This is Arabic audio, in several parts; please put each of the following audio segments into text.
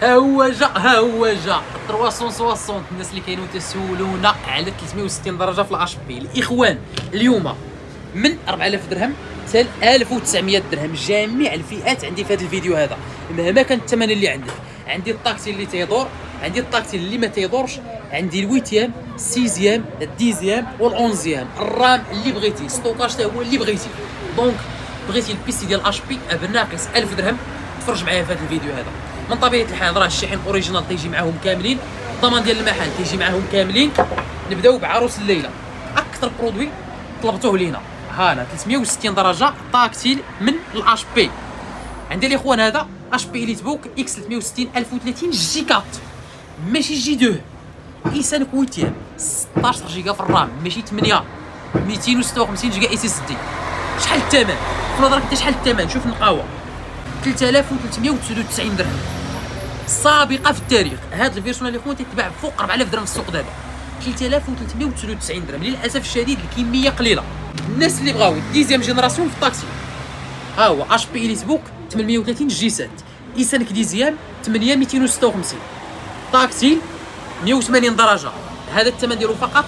ها هو جا 360. الناس اللي كانوا تسولونا على 360 درجه في الاش بي الاخوان، اليوم من 4000 درهم حتى 1900 درهم جميع الفئات عندي في هذا الفيديو هذا، مهما كان الثمن اللي عندك. عندي الطاكسي اللي تيدور، عندي الطاكسي اللي ما تيدورش، عندي الويتيام، السيزيام، الديزيام والأونزيام، الرام اللي بغيتي، ستوكاج حتى هو اللي بغيتي. دونك بغيتي البيسي ديال اش بي بناقص 1000 درهم تفرج معايا في هذا الفيديو هذا. من طبيعه الحال راه الشاحن اوريجينال تيجي معاهم كاملين، الضمان ديال المحل تيجي معاهم كاملين. نبداو بعروس الليله، اكثر برودوي طلبتوه لينا هانا 360 درجه طاكتيل من الاش بي. عندي الاخوان هذا اش بي اليت بوك اكس 360 1030 جي 4 ماشي جي 2 ايسان كويتيام، 16 جيجا في الرام ماشي 8، 256 جيجا اس اس دي. شحال الثمن؟ في نظرك انت شحال الثمن؟ شوف النقاوه 3399 درهم، سابقه في التاريخ. هذا الفيرسون الاخوان تيتباع بفوق 4000 درهم في السوق دابا، 3399 درهم. للاسف الشديد الكميه قليله. الناس اللي بغاو ديزيام جينيراسيون في الطاكسي، ها هو اش بي اليت بوك 830 جي 7 ايسانك ديزيام 8 256 طاكسي 180 درجه. هذا الثمن ديالو فقط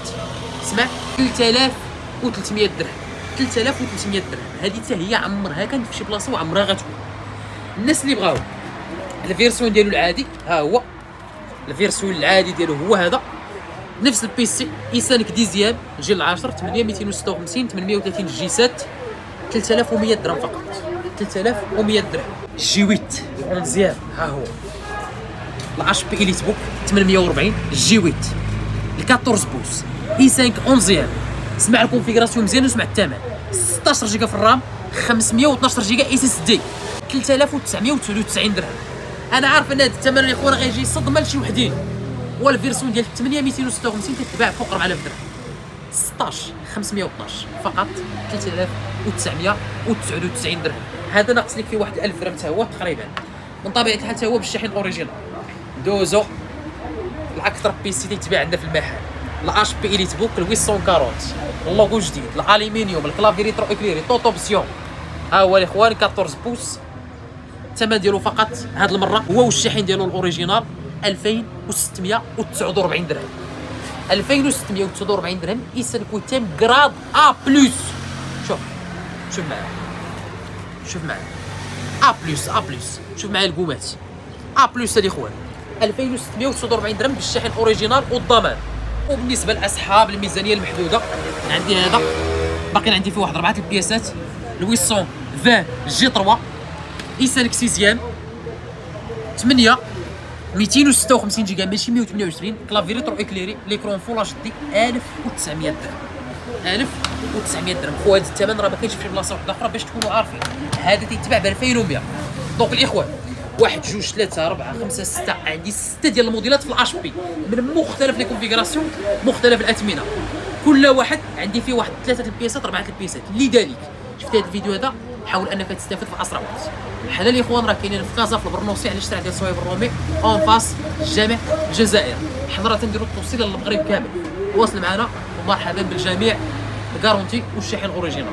اسمع 3300 درهم، 3300 درهم. هذه حتى هي عمرها كانت في شي بلاصه وعمرها غتكون. الناس اللي بغاو الفيرسيون ديالو العادي، ها هو الفيرسيون العادي ديالو هو هذا، نفس البيسي ايسانك ديزيام جيل 10 8 256 830 جي 7 3100 درهم فقط، 3100 درهم. جي 8 11 ها هو الاش بي اليت بوك 840 جي 8 14 بوس اي 5 11. سمع الكونفيغراسيون مزيان وسمع الثمن، 16 جيجا في الرام، 512 جيجا اس اس دي، 3999 درهم. انا عارف ان هذا الثمن الاخوان غيجي صدمه لشي وحدين، والفيرسيون ديال 8 256 كتباع فوق 4000 درهم، 16 512 فقط 3999 درهم. هذا ناقص لك فيه واحد 1000 درهم حتى هو تقريبا. من طبيعه الحال حتى هو بالشاحن اوريجينال. دوزو الاكثر بيسي تيتباع عندنا في المحل، الاش بي اليت بوك 840 اللوغو جديد، الالومنيوم، الكلافي ريترو اكليري توت اوبسيون. ها هو الاخوان 14 بوس، الثمن ديالو فقط هاد المره هو والشاحن ديالو الاوريجينال 2649 درهم، 2649 درهم. ايسان كويتيام كراد ا بلس. شوف معايا، شوف معايا ا بلس، شوف معايا الكومات ا بلس الاخوان 2649 درهم بالشاحن اوريجينال والضمان. وبالنسبه لاصحاب الميزانيه المحدوده، عندي هذا باقي عندي فيه واحد 4 البياسات، 820 جي 3 ايسانك سيزيام 8 256 جيجا ماشي 128، كلافي ريترو اكليري، ليكرون فول اتش دي 1900 درهم، 1900 درهم. خو هذا الثمن راه ما كاينش في بلاصه واحده اخرى باش تكونوا عارفين. هذا تيتباع ب 2100. دونك الاخوان 1 2 3 4 5 6 عندي 6 ديال الموديلات في الاش بي من مختلف لي كونفيغراسيون، مختلف الاثمنه، كل واحد عندي فيه واحد 3 البياسات 4 البياسات. لذلك شفتي هذا الفيديو هذا حاول انك تستافد في اسرع وقت. بحال الاخوان راه كاينين في كازا في البرنوسي على الشارع ديال صهيب الرومي اون فاس جامع الجزائر. حنا تنديروا التوصيل للمغرب كامل. واصل معنا ومرحبا بالجميع، الكارونتي والشاحن اوريجينال.